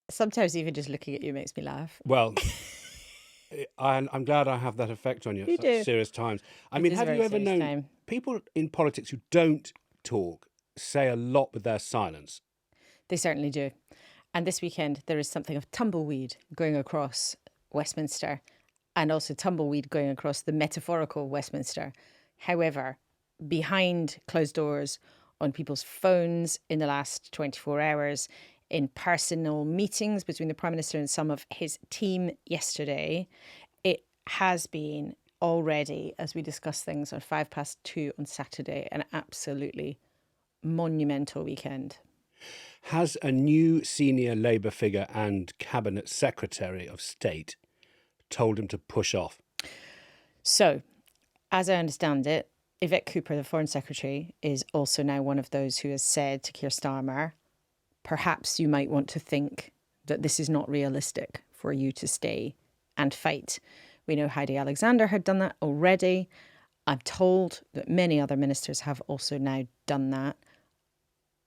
Sometimes even just looking at you makes me laugh. Well, I'm glad I have that effect on you at You such do. serious times. I It mean, is a have you very ever serious known time. people in politics who don't talk say a lot with their silence? They certainly do. And this weekend, there is something of tumbleweed going across Westminster and also tumbleweed going across the metaphorical Westminster. However, behind closed doors, on people's phones in the last 24 hours, in personal meetings between the Prime Minister and some of his team yesterday, it has been already, as we discuss things on 2:05 on Saturday, an absolutely monumental weekend. Has a new senior Labour figure and Cabinet Secretary of State told him to push off? So, as I understand it, Yvette Cooper, the Foreign Secretary, is also now one of those who has said to Keir Starmer, perhaps you might want to think that this is not realistic for you to stay and fight. We know Heidi Alexander had done that already. I'm told that many other ministers have also now done that.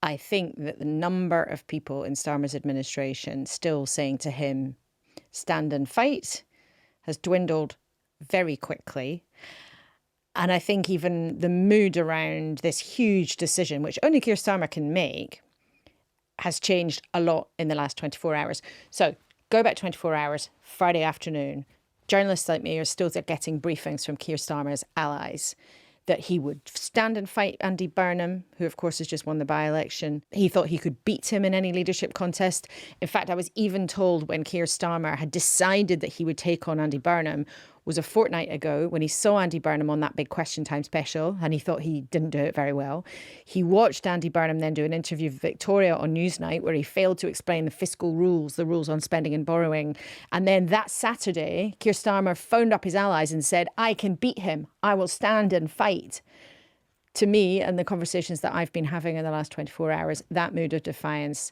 I think that the number of people in Starmer's administration still saying to him, stand and fight, has dwindled very quickly. And I think even the mood around this huge decision, which only Keir Starmer can make, has changed a lot in the last 24 hours. So go back 24 hours, Friday afternoon, journalists like me are still getting briefings from Keir Starmer's allies that he would stand and fight Andy Burnham, who of course has just won the by-election. He thought he could beat him in any leadership contest. In fact, I was even told when Keir Starmer had decided that he would take on Andy Burnham was a fortnight ago when he saw Andy Burnham on that big Question Time special and he thought he didn't do it very well. He watched Andy Burnham then do an interview with Victoria on Newsnight where he failed to explain the fiscal rules, the rules on spending and borrowing. And then that Saturday, Keir Starmer phoned up his allies and said, I can beat him. I will stand and fight. To me, and the conversations that I've been having in the last 24 hours, that mood of defiance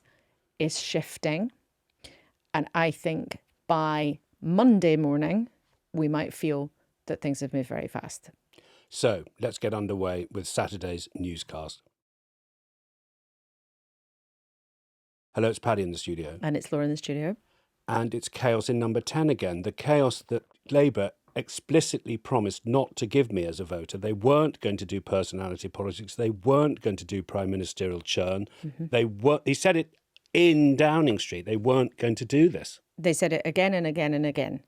is shifting. And I think by Monday morning, we might feel that things have moved very fast. So let's get underway with Saturday's newscast. Hello, it's Paddy in the studio. And it's Laura in the studio. And it's chaos in number 10 again. The chaos that Labour explicitly promised not to give me as a voter. They weren't going to do personality politics. They weren't going to do prime ministerial churn. He said it in Downing Street. They weren't going to do this. They said it again and again and again.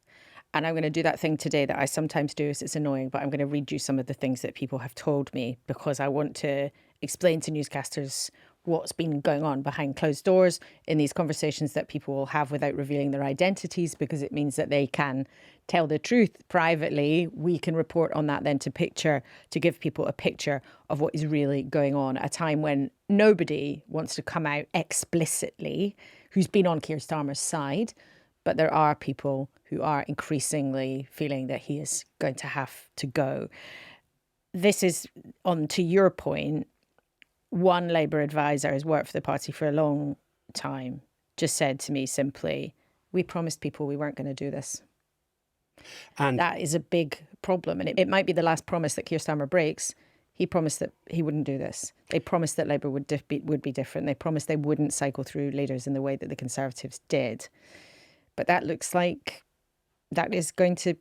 And I'm going to do that thing today that I sometimes do. It's annoying, but I'm going to read you some of the things that people have told me because I want to explain to newscasters what's been going on behind closed doors in these conversations that people will have without revealing their identities, because it means that they can tell the truth privately. We can report on that then to give people a picture of what is really going on at a time when nobody wants to come out explicitly who's been on Keir Starmer's side. But there are people who are increasingly feeling that he is going to have to go. This is on to your point. One Labour advisor has worked for the party for a long time, just said to me simply, we promised people we weren't going to do this. And that is a big problem. And it might be the last promise that Keir Starmer breaks. He promised that he wouldn't do this. They promised that Labour would be different. They promised they wouldn't cycle through leaders in the way that the Conservatives did. But that looks like that is going to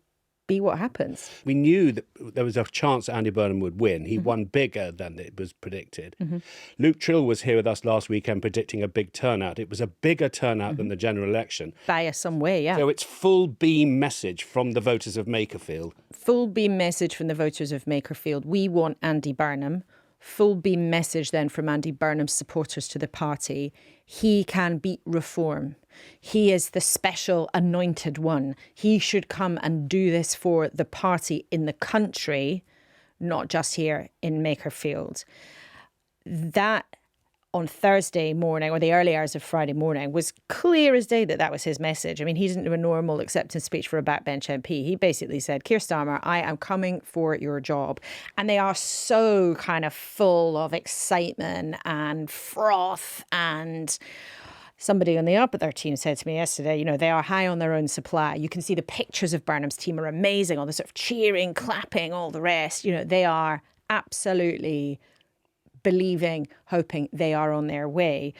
be what happens. We knew that there was a chance Andy Burnham would win. He won bigger than it was predicted. Luke Trill was here with us last weekend predicting a big turnout. It was a bigger turnout than the general election. By some way, yeah. So it's full beam message from the voters of Makerfield. Full beam message from the voters of Makerfield. We want Andy Burnham. Full beam message then from Andy Burnham's supporters to the party. He can beat reform. He is the special anointed one. He should come and do this for the party in the country, not just here in Makerfield. That on Thursday morning or the early hours of Friday morning was clear as day that that was his message. I mean, he didn't do a normal acceptance speech for a backbench MP. He basically said, Keir Starmer, I am coming for your job. And they are so kind of full of excitement and froth. And somebody on the up at their team said to me yesterday, you know, they are high on their own supply. You can see the pictures of Burnham's team are amazing. All the sort of cheering, clapping, all the rest. You know, they are absolutely believing, hoping they are on their way.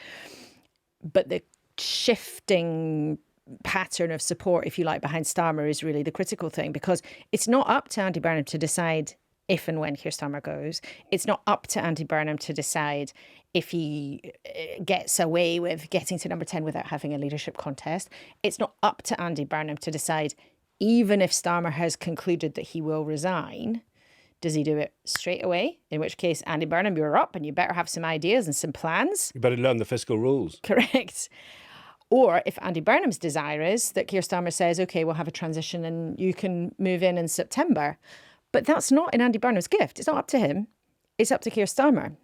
But the shifting pattern of support, if you like, behind Starmer is really the critical thing, because it's not up to Andy Burnham to decide if and when Keir Starmer goes. It's not up to Andy Burnham to decide if he gets away with getting to number 10 without having a leadership contest. It's not up to Andy Burnham to decide, even if Starmer has concluded that he will resign, does he do it straight away? In which case, Andy Burnham, you're up and you better have some ideas and some plans. You better learn the fiscal rules. Correct. Or if Andy Burnham's desire is that Keir Starmer says, OK, we'll have a transition and you can move in September. But that's not in Andy Burnham's gift. It's not up to him. It's up to Keir Starmer.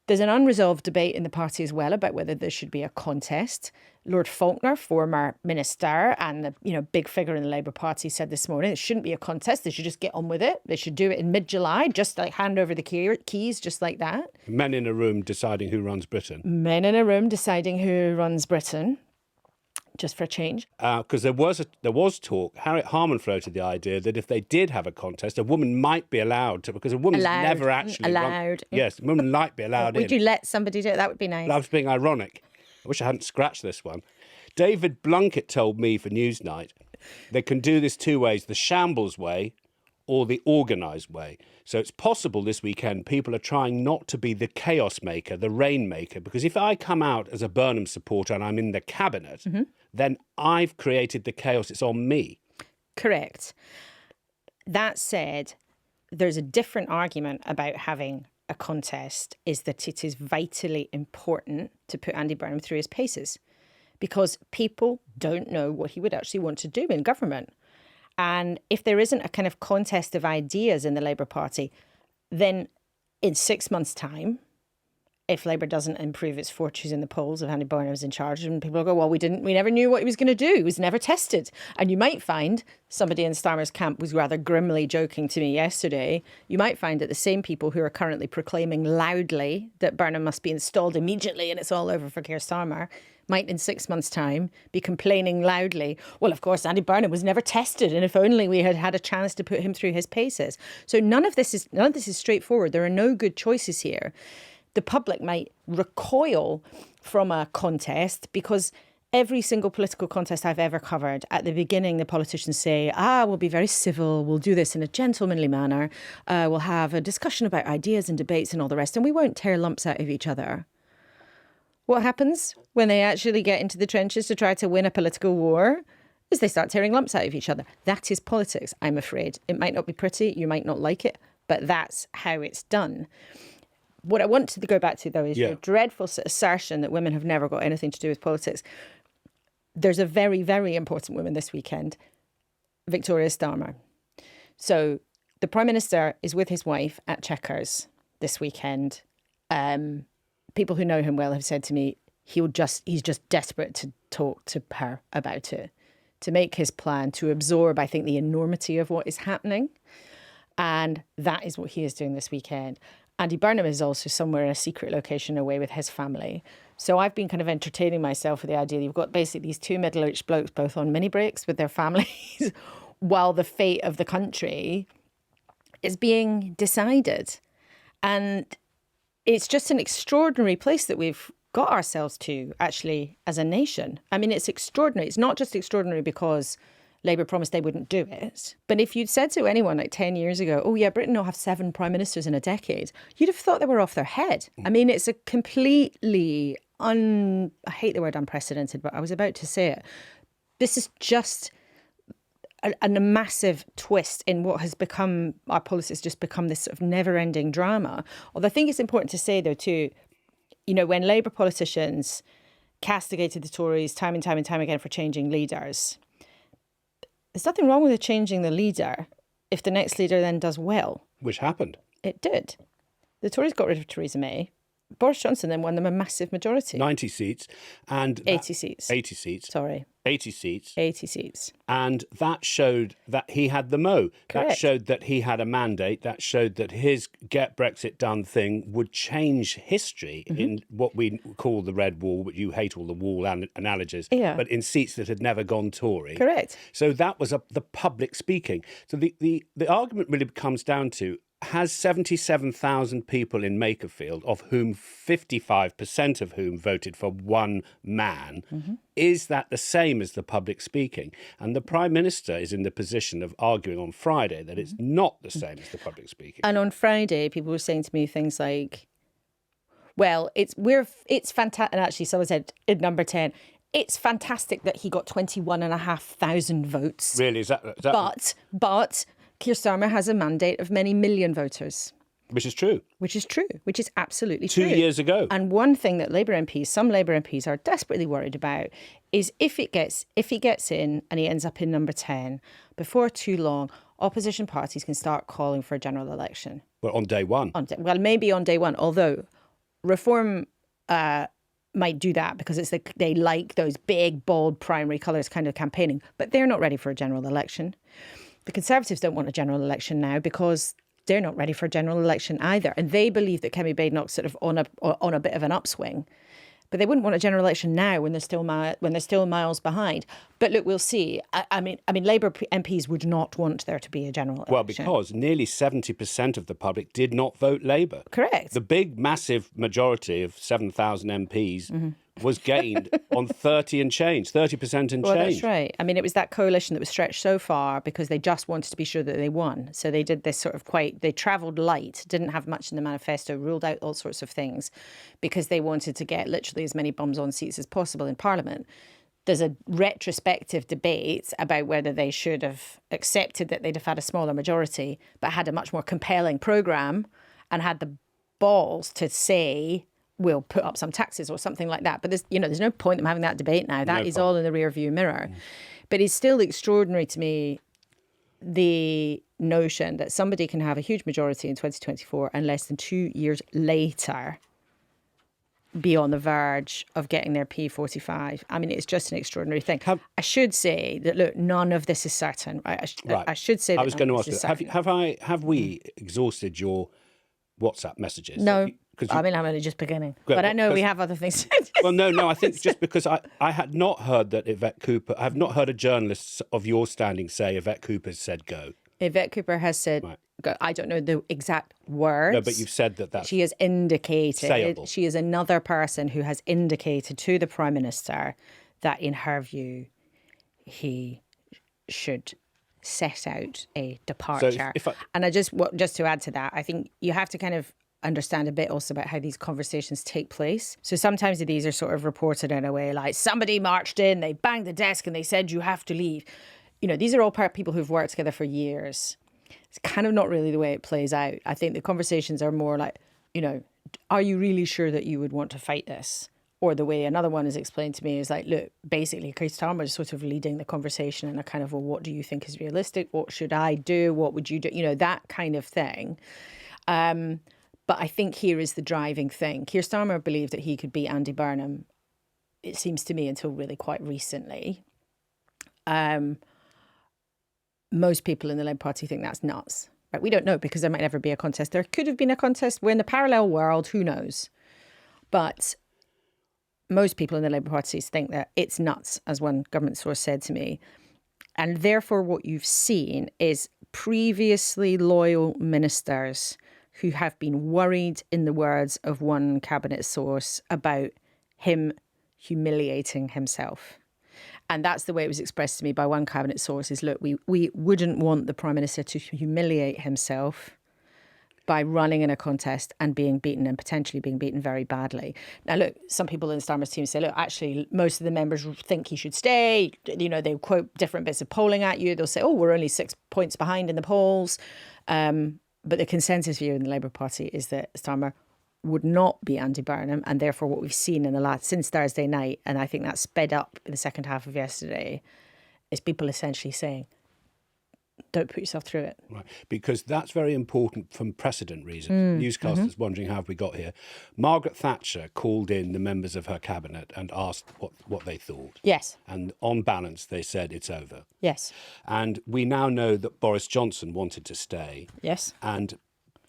There's an unresolved debate in the party as well about whether there should be a contest. Lord Faulkner, former minister and the big figure in the Labour Party, said this morning it shouldn't be a contest. They should just get on with it. They should do it in mid-July, just like hand over the keys, just like that. Men in a room deciding who runs Britain. Men in a room deciding who runs Britain. Just for a change. Because there was talk. Harriet Harman floated the idea that if they did have a contest, a woman might be allowed to, because a woman's never actually allowed. Yes, a woman might be allowed Would you let somebody do it? That would be nice. I was being ironic. I wish I hadn't scratched this one. David Blunkett told me for Newsnight they can do this two ways: the shambles way or the organised way. So it's possible this weekend people are trying not to be the chaos maker, the rainmaker, because if I come out as a Burnham supporter and I'm in the cabinet, then I've created the chaos. It's on me. Correct. That said, there's a different argument about having a contest, is that it is vitally important to put Andy Burnham through his paces, because people don't know what he would actually want to do in government. And if there isn't a kind of contest of ideas in the Labour Party, then in 6 months' time, if Labour doesn't improve its fortunes in the polls, if Andy Burnham's in charge, and people will go, well, we never knew what he was going to do. He was never tested. And you might find, somebody in Starmer's camp was rather grimly joking to me yesterday, you might find that the same people who are currently proclaiming loudly that Burnham must be installed immediately and it's all over for Keir Starmer, might in 6 months' time be complaining loudly, well, of course, Andy Burnham was never tested, and if only we had had a chance to put him through his paces. So none of this is straightforward. There are no good choices here. The public might recoil from a contest because every single political contest I've ever covered, at the beginning, the politicians say, we'll be very civil, we'll do this in a gentlemanly manner, we'll have a discussion about ideas and debates and all the rest, and we won't tear lumps out of each other. What happens when they actually get into the trenches to try to win a political war is they start tearing lumps out of each other. That is politics, I'm afraid. It might not be pretty, you might not like it, but that's how it's done. What I want to go back to, though, is your dreadful assertion that women have never got anything to do with politics. There's a very, very important woman this weekend, Victoria Starmer. So the Prime Minister is with his wife at Chequers this weekend. People who know him well have said to me, he's just desperate to talk to her about it, to make his plan, to absorb, I think, the enormity of what is happening. And that is what he is doing this weekend. Andy Burnham is also somewhere in a secret location away with his family. So I've been kind of entertaining myself with the idea that you've got basically these two middle-aged blokes both on mini breaks with their families while the fate of the country is being decided. And it's just an extraordinary place that we've got ourselves to, actually, as a nation. I mean, it's extraordinary. It's not just extraordinary because Labour promised they wouldn't do it. But if you'd said to anyone like 10 years ago, oh yeah, Britain will have 7 prime ministers in a decade, you'd have thought they were off their head. I mean, it's a completely I hate the word unprecedented, but I was about to say it. This is just a massive twist in what has become, our politics just become this sort of never-ending drama. Although I think it's important to say, though, too, when Labour politicians castigated the Tories time and time and time again for changing leaders, there's nothing wrong with changing the leader if the next leader then does well. Which happened. It did. The Tories got rid of Theresa May. Boris Johnson then won them a massive majority. 90 seats. And 80 seats. 80 seats. Sorry. 80 seats. 80 seats. And that showed that he had the mo. Correct. That showed that he had a mandate. That showed that his get Brexit done thing would change history in what we call the Red Wall, but you hate all the wall analogies, but in seats that had never gone Tory. Correct. So that was the public speaking. So the argument really comes down to, has 77,000 people in Makerfield, of whom 55% of whom voted for one man, is that the same as the public speaking? And the Prime Minister is in the position of arguing on Friday that it's not the same as the public speaking. And on Friday, people were saying to me things like, well, it's fantastic. And actually, someone said in number 10, it's fantastic that he got 21,500 votes. Really? Is that But Keir Starmer has a mandate of many million voters. Which is true. Which is true. Which is absolutely true. 2 years ago. And one thing that some Labour MPs are desperately worried about is if he gets in and he ends up in number 10, before too long, opposition parties can start calling for a general election. Well, on day one. Well, maybe on day one, although Reform might do that because they like those big, bold primary colours kind of campaigning, but they're not ready for a general election. The Conservatives don't want a general election now because they're not ready for a general election either. And they believe that Kemi Badenoch's sort of on a bit of an upswing. But they wouldn't want a general election now when they're still miles behind. But look, we'll see. I mean, Labour MPs would not want there to be a general election. Well, because nearly 70% of the public did not vote Labour. Correct. The big, massive majority of 7,000 MPs was gained on 30% and change. Well, that's right. I mean, it was that coalition that was stretched so far because they just wanted to be sure that they won. So they did this sort of they travelled light, didn't have much in the manifesto, ruled out all sorts of things because they wanted to get literally as many bums on seats as possible in Parliament. There's a retrospective debate about whether they should have accepted that they'd have had a smaller majority, but had a much more compelling programme and had the balls to say, we'll put up some taxes or something like that. But there's no point in having that debate now. That is all in the rear view mirror. But it's still extraordinary to me, the notion that somebody can have a huge majority in 2024 and less than 2 years later be on the verge of getting their P45. I mean, it's just an extraordinary thing. I should say that, look, none of this is certain. Right? I should say that I was going to ask you, have we exhausted your WhatsApp messages? No. I'm only just beginning. But I know we have other things. Well, no, I think just because I had not heard that Yvette Cooper, I have not heard a journalist of your standing say Yvette Cooper said go. Yvette Cooper has said, go. I don't know the exact words. No, but you've said that she has indicated, sayable. She is another person who has indicated to the Prime Minister that in her view, he should set out a departure. And just to add to that, I think you have to kind of understand a bit also about how these conversations take place. So sometimes these are sort of reported in a way like somebody marched in, they banged the desk and they said you have to leave. These are all people who've worked together for years. It's kind of not really the way it plays out. I think the conversations are more like, are you really sure that you would want to fight this? Or the way another one is explained to me is like, look, basically Keir Starmer is sort of leading the conversation in a kind of, well, what do you think is realistic? What should I do? What would you do? That kind of thing. But I think here is the driving thing. Keir Starmer believed that he could beat Andy Burnham, it seems to me, until really quite recently. Most people in the Labour Party think that's nuts. Right? We don't know because there might never be a contest. There could have been a contest. We're in the parallel world. Who knows? But most people in the Labour Party think that it's nuts, as one government source said to me. And therefore what you've seen is previously loyal ministers who have been worried, in the words of one cabinet source, about him humiliating himself. And that's the way it was expressed to me by one cabinet source is, look, we wouldn't want the Prime Minister to humiliate himself by running in a contest and being beaten and potentially being beaten very badly. Now, look, some people in Starmer's team say, look, actually, most of the members think he should stay. They quote different bits of polling at you. They'll say, oh, we're only 6 points behind in the polls. But the consensus view in the Labour Party is that Starmer would not be Andy Burnham, and therefore what we've seen since Thursday night, and I think that sped up in the second half of yesterday, is people essentially saying, don't put yourself through it. Right, because that's very important from precedent reasons. Newscast is wondering how have we got here. Margaret Thatcher called in the members of her cabinet and asked what they thought. Yes. And on balance, they said it's over. Yes. And we now know that Boris Johnson wanted to stay. Yes. And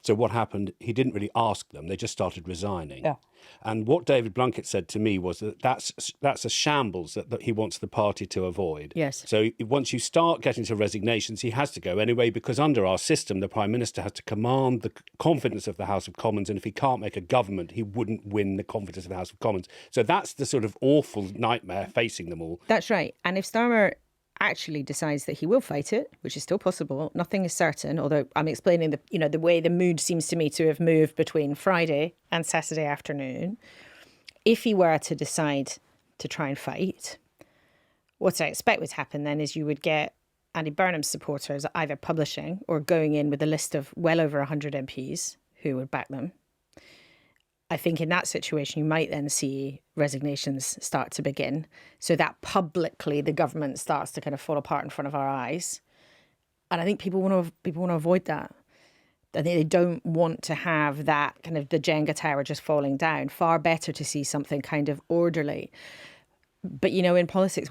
So what happened, he didn't really ask them. They just started resigning. Yeah. And what David Blunkett said to me was that that's a shambles that he wants the party to avoid. Yes. So once you start getting to resignations, he has to go anyway, because under our system, the Prime Minister has to command the confidence of the House of Commons. And if he can't make a government, he wouldn't win the confidence of the House of Commons. So that's the sort of awful nightmare facing them all. That's right. And if Starmer actually decides that he will fight it, which is still possible, nothing is certain, although I'm explaining the way the mood seems to me to have moved between Friday and Saturday afternoon. If he were to decide to try and fight, what I expect would happen then is you would get Andy Burnham's supporters either publishing or going in with a list of well over 100 MPs who would back them. I think in that situation, you might then see resignations start to begin, so that publicly the government starts to kind of fall apart in front of our eyes. And I think people want to avoid that. I think they don't want to have that kind of the Jenga tower just falling down. Far better to see something kind of orderly. But, in politics,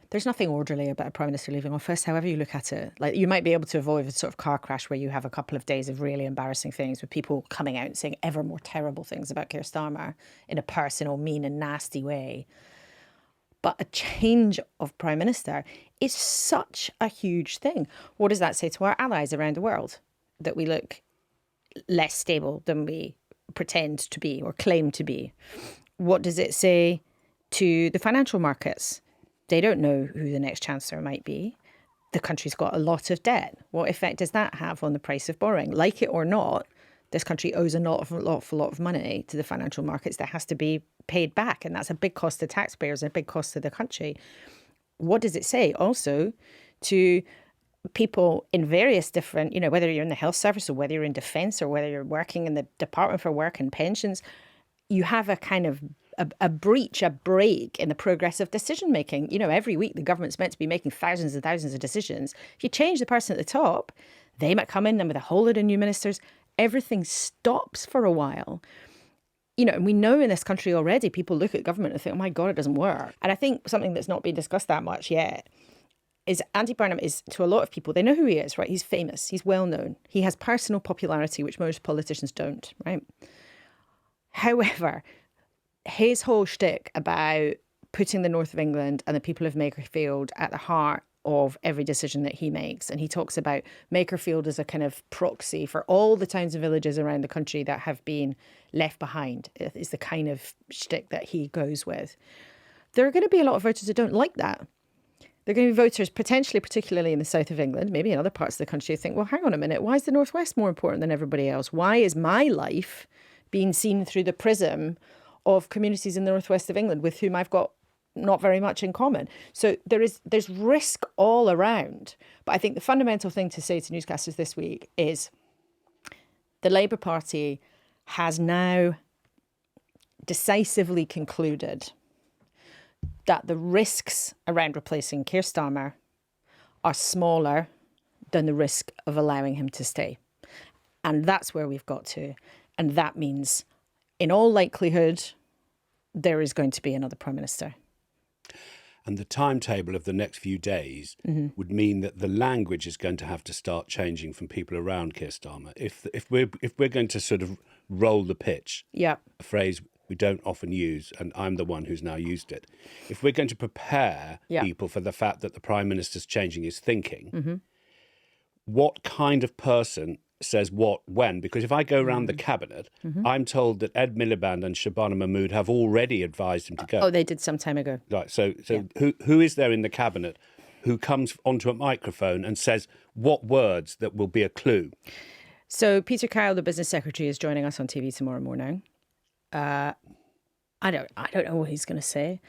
there's nothing orderly about a prime minister leaving office, however you look at it. Like, you might be able to avoid a sort of car crash where you have a couple of days of really embarrassing things with people coming out and saying ever more terrible things about Keir Starmer in a personal, mean and nasty way. But a change of prime minister is such a huge thing. What does that say to our allies around the world? That we look less stable than we pretend to be or claim to be. What does it say to the financial markets? They don't know who the next chancellor might be. The country's got a lot of debt. What effect does that have on the price of borrowing? Like it or not, this country owes an awful lot of money to the financial markets that has to be paid back. And that's a big cost to taxpayers and a big cost to the country. What does it say also to people in various different, whether you're in the health service or whether you're in defence or whether you're working in the Department for Work and Pensions? You have a kind of a break in the progress of decision making. Every week the government's meant to be making thousands and thousands of decisions. If you change the person at the top, they might come in and with a whole lot of new ministers, everything stops for a while. And we know in this country already, people look at government and think, oh my God, it doesn't work. And I think something that's not been discussed that much yet is Andy Burnham is, to a lot of people, they know who he is, right? He's famous. He's well known. He has personal popularity, which most politicians don't, right? However, his whole shtick about putting the north of England and the people of Makerfield at the heart of every decision that he makes. And he talks about Makerfield as a kind of proxy for all the towns and villages around the country that have been left behind, is the kind of shtick that he goes with. There are going to be a lot of voters who don't like that. There are going to be voters, potentially, particularly in the south of England, maybe in other parts of the country, who think, well, hang on a minute, why is the northwest more important than everybody else? Why is my life being seen through the prism of communities in the northwest of England with whom I've got not very much in common? So there's risk all around. But I think the fundamental thing to say to newscasters this week is the Labour Party has now decisively concluded that the risks around replacing Keir Starmer are smaller than the risk of allowing him to stay. And that's where we've got to. And that means, in all likelihood, there is going to be another Prime Minister. And the timetable of the next few days would mean that the language is going to have to start changing from people around Keir Starmer. If we're going to sort of roll the pitch, a phrase we don't often use, and I'm the one who's now used it. If we're going to prepare people for the fact that the Prime Minister's changing his thinking, what kind of person says what when? Because if I go around the cabinet, I'm told that Ed Miliband and Shabana Mahmood have already advised him to go. Oh, they did some time ago. Right. So who is there in the cabinet who comes onto a microphone and says what words that will be a clue? So Peter Kyle, the business secretary, is joining us on TV tomorrow morning. I don't know what he's going to say.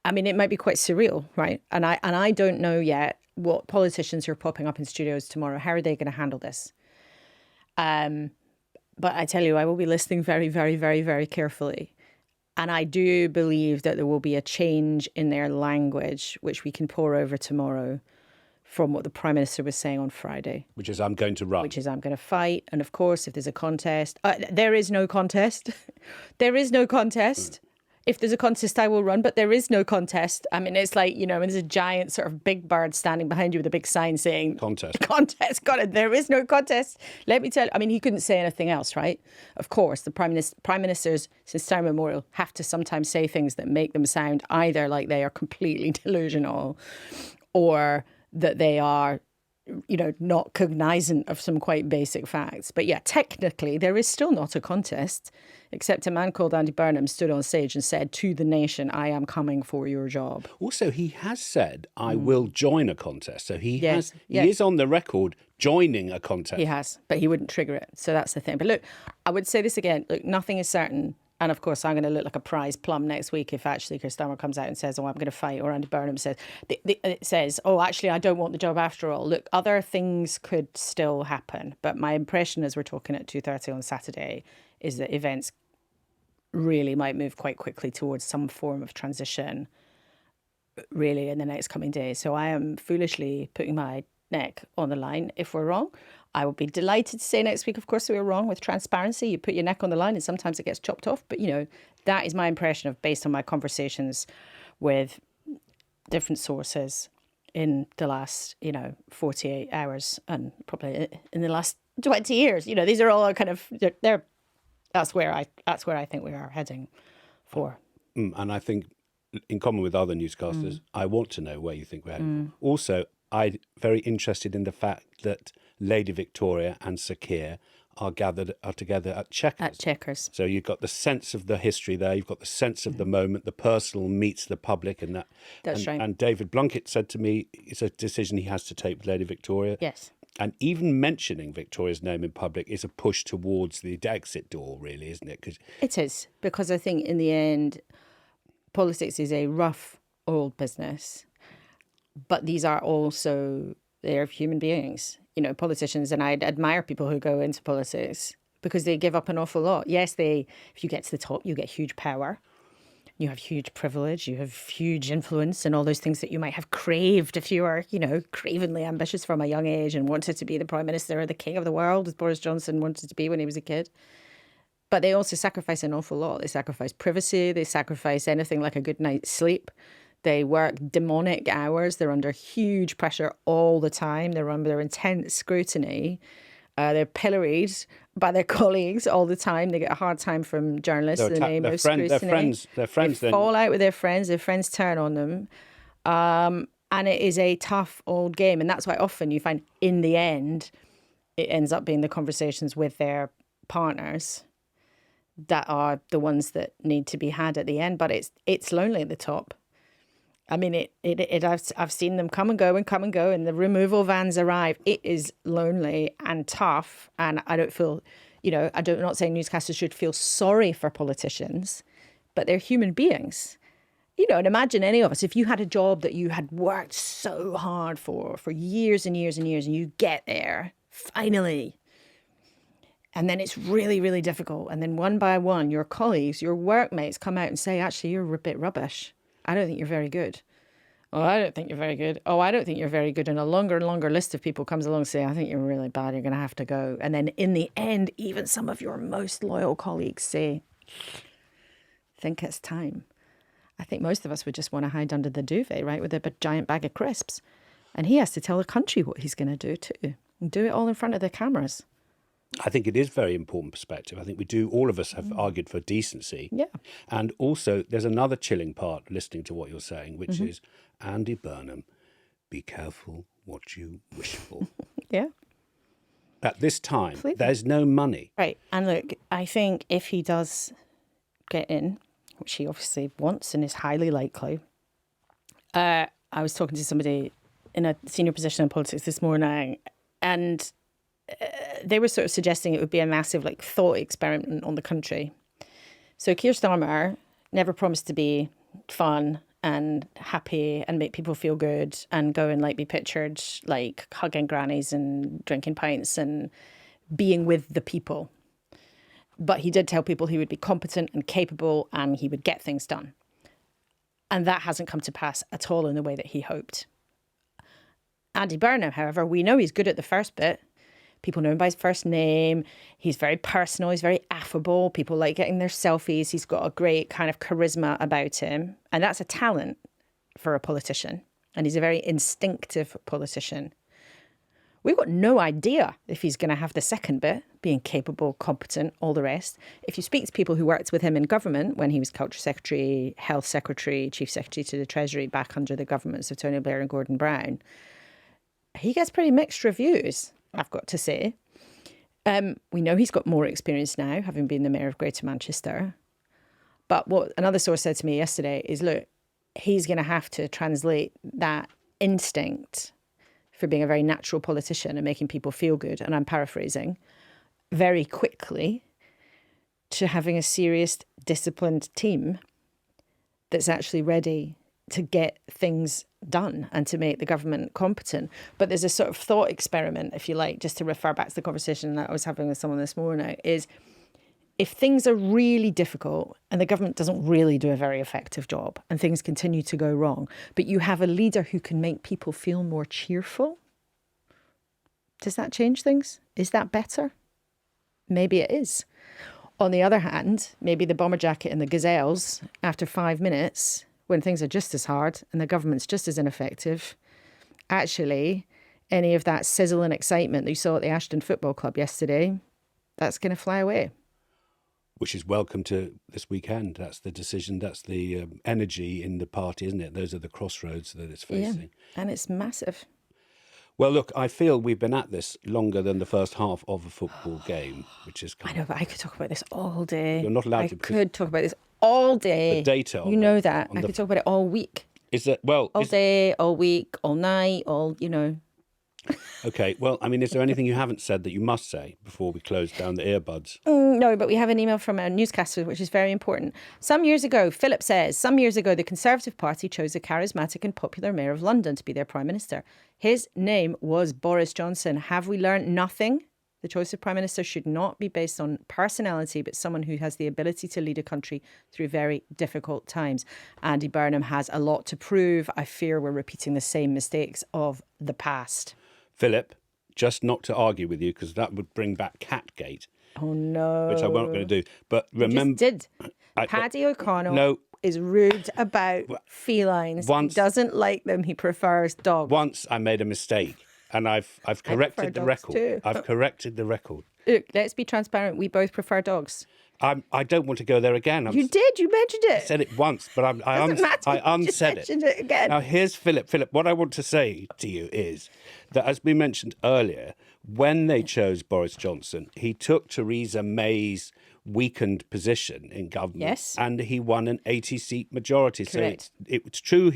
I mean, it might be quite surreal, right? And I don't know yet what politicians who are popping up in studios tomorrow, how are they going to handle this? But I tell you, I will be listening very, very, very, very carefully. And I do believe that there will be a change in their language, which we can pour over tomorrow from what the Prime Minister was saying on Friday. Which is, I'm going to run. Which is, I'm going to fight. And of course, if there's a contest, there is no contest. There is no contest. If there's a contest, I will run, but there is no contest. I mean, it's like, there's a giant sort of big bird standing behind you with a big sign saying, Contest, got it. There is no contest. Let me tell you. I mean, he couldn't say anything else, right? Of course, the Prime Ministers, since time immemorial, have to sometimes say things that make them sound either like they are completely delusional or that they are, not cognizant of some quite basic facts. But yeah, technically, there is still not a contest, except a man called Andy Burnham stood on stage and said to the nation, I am coming for your job. Also, he has said, I will join a contest. So he is on the record joining a contest. He has, but he wouldn't trigger it. So that's the thing. But look, I would say this again. Look, nothing is certain. And of course, I'm going to look like a prize plum next week if actually Keir Starmer comes out and says, I'm going to fight, or Andy Burnham says, it says, actually, I don't want the job after all. Look, other things could still happen. But my impression as we're talking at 2:30 on Saturday is that events really might move quite quickly towards some form of transition, really, in the next coming days. So I am foolishly putting my neck on the line if we're wrong. I will be delighted to say next week, of course, we were wrong with transparency. You put your neck on the line and sometimes it gets chopped off. But, that is my impression of based on my conversations with different sources in the last, 48 hours and probably in the last 20 years. These are all kind of, that's where I think we are heading for. And I think in common with other newscasters, I want to know where you think we're heading. Also, I'm very interested in the fact that Lady Victoria and Sir Keir are together at Chequers. At Chequers. So you've got the sense of the history there. You've got the sense of the moment. The personal meets the public, and that. That's right. And David Blunkett said to me, it's a decision he has to take with Lady Victoria. Yes. And even mentioning Victoria's name in public is a push towards the exit door, really, isn't it? It is, because I think in the end, politics is a rough old business. But these are also, they're human beings, politicians. And I admire people who go into politics because they give up an awful lot. Yes, if you get to the top, you get huge power. You have huge privilege. You have huge influence and all those things that you might have craved if you were, cravenly ambitious from a young age and wanted to be the Prime Minister or the King of the world, as Boris Johnson wanted to be when he was a kid. But they also sacrifice an awful lot. They sacrifice privacy. They sacrifice anything like a good night's sleep. They work demonic hours. They're under huge pressure all the time. They're under intense scrutiny. They're pilloried by their colleagues all the time. They get a hard time from journalists in the name of scrutiny. Their friends they fall out with their friends. Their friends turn on them. And it is a tough old game. And that's why often you find in the end, it ends up being the conversations with their partners that are the ones that need to be had at the end. But it's lonely at the top. I mean, I've seen them come and go, and the removal vans arrive. It is lonely and tough, and I don't feel, I'm not saying newscasters should feel sorry for politicians, but they're human beings. And imagine any of us, if you had a job that you had worked so hard for years and years and years, and you get there, finally, and then it's really, really difficult. And then one by one, your colleagues, your workmates come out and say, actually, you're a bit rubbish. I don't think you're very good. Oh, I don't think you're very good. Oh, I don't think you're very good. And a longer and longer list of people comes along saying, I think you're really bad. You're going to have to go. And then in the end, even some of your most loyal colleagues say, I think it's time. I think most of us would just want to hide under the duvet, right, with a giant bag of crisps. And he has to tell the country what he's going to do too. And do it all in front of the cameras. I think it is very important perspective. I think all of us have argued for decency. Yeah. And also there's another chilling part listening to what you're saying, which is Andy Burnham, be careful what you wish for. Yeah. At this time, there's no money. Right. And look, I think if he does get in, which he obviously wants and is highly likely, I was talking to somebody in a senior position in politics this morning, and they were sort of suggesting it would be a massive thought experiment on the country. So Keir Starmer never promised to be fun and happy and make people feel good and go and be pictured hugging grannies and drinking pints and being with the people. But he did tell people he would be competent and capable and he would get things done. And that hasn't come to pass at all in the way that he hoped. Andy Burnham, however, we know he's good at the first bit, People know him by his first name. He's very personal. He's very affable. People like getting their selfies. He's got a great kind of charisma about him. And that's a talent for a politician. And he's a very instinctive politician. We've got no idea if he's going to have the second bit, being capable, competent, all the rest. If you speak to people who worked with him in government when he was Culture Secretary, Health Secretary, Chief Secretary to the Treasury back under the governments of Tony Blair and Gordon Brown, he gets pretty mixed reviews, I've got to say. We know he's got more experience now, having been the Mayor of Greater Manchester. But what another source said to me yesterday is, look, he's going to have to translate that instinct for being a very natural politician and making people feel good, and I'm paraphrasing, very quickly to having a serious, disciplined team that's actually ready to get things done and to make the government competent. But there's a sort of thought experiment, if you like, just to refer back to the conversation that I was having with someone this morning, is if things are really difficult and the government doesn't really do a very effective job and things continue to go wrong, but you have a leader who can make people feel more cheerful, does that change things? Is that better? Maybe it is. On the other hand, maybe the bomber jacket and the gazelles, after 5 minutes, when things are just as hard and the government's just as ineffective, actually, any of that sizzle and excitement that you saw at the Ashton Football Club yesterday, that's going to fly away. Which is welcome to this weekend. That's the decision. That's the energy in the party, isn't it? Those are the crossroads that it's facing. Yeah, and it's massive. Well, look, I feel we've been at this longer than the first half of a football game, which is kind I know, but I could talk about this all day. You're not allowed to. I could talk about this all day. The data. You know that. I could talk about it all week. Is that, well... All day, all week, all night, all, you know... Okay, well, I mean, is there anything you haven't said that you must say before we close down the earbuds? No, but we have an email from a newscaster, which is very important. Philip says, some years ago, the Conservative Party chose a charismatic and popular mayor of London to be their Prime Minister. His name was Boris Johnson. Have we learned nothing? The choice of Prime Minister should not be based on personality, but someone who has the ability to lead a country through very difficult times. Andy Burnham has a lot to prove. I fear we're repeating the same mistakes of the past. Philip, just not to argue with you, because that would bring back Catgate. Oh, no. Which I wasn't going to do. But remember... You just did. Paddy O'Connell is rude about felines. He doesn't like them. He prefers dogs. Once I made a mistake, and I've corrected the record. Too. I've corrected the record. Look, let's be transparent. We both prefer dogs. I don't want to go there again. You did. You mentioned it. I said it once, but I unsaid it. It again. Now, here's Philip. Philip, what I want to say to you is that, as we mentioned earlier, when they chose Boris Johnson, he took Theresa May's weakened position in government, yes, and he won an 80-seat majority. Correct. So it's true.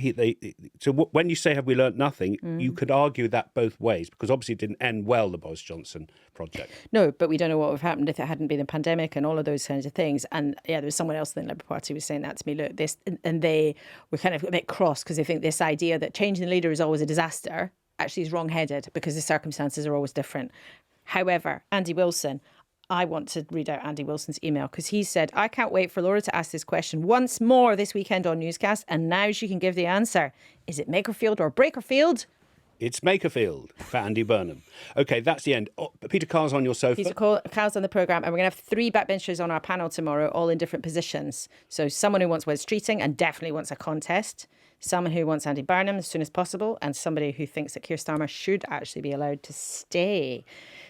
So when you say have we learnt nothing, you could argue that both ways, because obviously it didn't end well, the Boris Johnson project. No, but we don't know what would have happened if it hadn't been a pandemic and all of those kinds of things. And yeah, there was someone else in the Labour Party who was saying that to me. Look, this, and they were kind of a bit cross because they think this idea that changing the leader is always a disaster actually is wrong-headed because the circumstances are always different. However, Andy Wilson, I want to read out Andy Wilson's email because he said, I can't wait for Laura to ask this question once more this weekend on Newscast, and now she can give the answer. Is it Makerfield or Breakerfield? It's Makerfield for Andy Burnham. Okay, that's the end. Oh, Peter Carr's on your sofa. Peter Carr's on the programme, and we're going to have 3 backbenchers on our panel tomorrow, all in different positions. So someone who wants Wes Streeting and definitely wants a contest, someone who wants Andy Burnham as soon as possible, and somebody who thinks that Keir Starmer should actually be allowed to stay.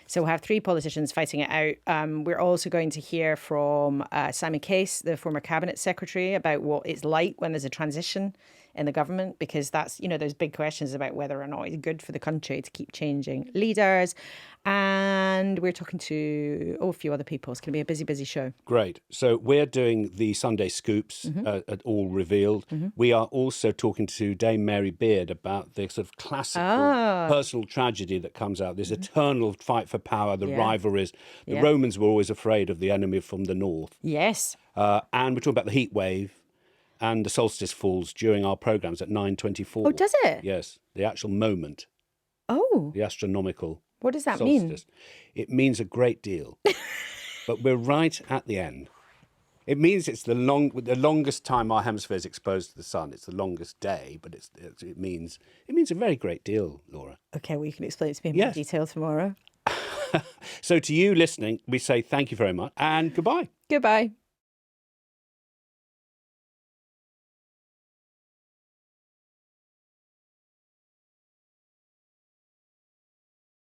So we'll have 3 politicians fighting it out. We're also going to hear from Simon Case, the former Cabinet Secretary, about what it's like when there's a transition in the government, because that's, you know, there's big questions about whether or not it's good for the country to keep changing leaders. And we're talking to a few other people. It's going to be a busy, busy show. Great. So we're doing the Sunday Scoops at All Revealed. We are also talking to Dame Mary Beard about the sort of classical personal tragedy that comes out, this eternal fight for power, the rivalries. The Romans were always afraid of the enemy from the north. Yes. And we're talking about the heat wave. And the solstice falls during our programmes at 9:24. Oh, does it? Yes, the actual moment. Oh. The astronomical. What does that solstice. mean? It means a great deal. But we're right at the end. It means it's the longest time our hemisphere is exposed to the sun. It's the longest day, but it means a very great deal, Laura. Okay, well, you can explain it to me in more detail tomorrow. So to you listening, we say thank you very much and goodbye. Goodbye.